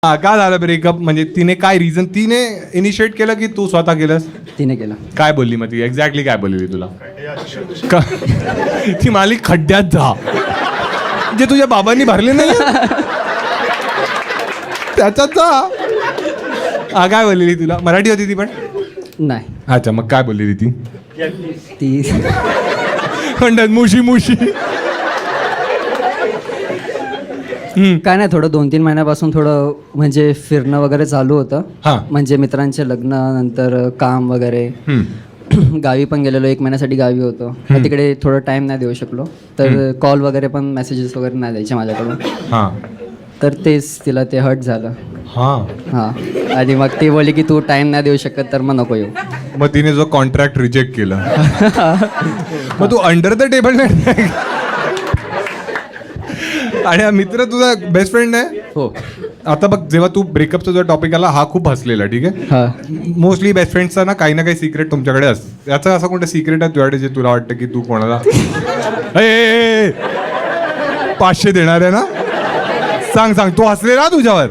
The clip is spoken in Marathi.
का झालं ब्रेकअप? म्हणजे तिने काय रिझन, तिने इनिशिएट केलं की तू स्वतः केलंस? तिने केलं. काय बोलली मग ती? एक्झॅक्टली काय बोलली तुला? ती माली खड्ड्यात जा जे तुझ्या बाबांनी भरले नाही त्याच्यात जा. काय बोललेली तुला? मराठी होती ती पण? नाही. अच्छा, मग काय बोललेली ती? ती म्हणतात मुशी मुशी. काय नाही, थोडं 2-3 महिन्यापासून थोडं म्हणजे फिरणं वगैरे चालू होतं. हां. म्हणजे मित्रांचे लग्न, नंतर काम वगैरे. गावी पण गेलेलो, 1 महिन्यासाठी गावी होतो. तर तिकडे थोडं टाइम नाही देऊ शकलो. तर कॉल वगैरे पण, मेसेजेस वगैरे नाही द्यायचे माझ्याकडून. हां तर तेच तिला ते हर्ट झालं. हां. हां. आणि मग ती बोलली की तू टाइम नाही देऊ शकत तर मग नको येऊ. मग तिने जो कॉन्ट्रॅक्ट रिजेक्ट केला मग तू अंडर द टेबल नाही? आणि हा मित्र तुझा बेस्ट फ्रेंड आहे? हो. आता बघ, जेव्हा तू ब्रेकअपचा जो टॉपिक आला हा खूप हसलेला, ठीक आहे. हां. मोस्टली बेस्ट फ्रेंड्सचा ना काही ना काही सिक्रेट तुमच्याकडे असतं. याचं असं कोणतं सिक्रेट आहे तुझ्याकडे जे तुला वाटतं की तू कोणाला 500 देणार आहे ना? सांग सांग, तू हसलेला तुझ्यावर.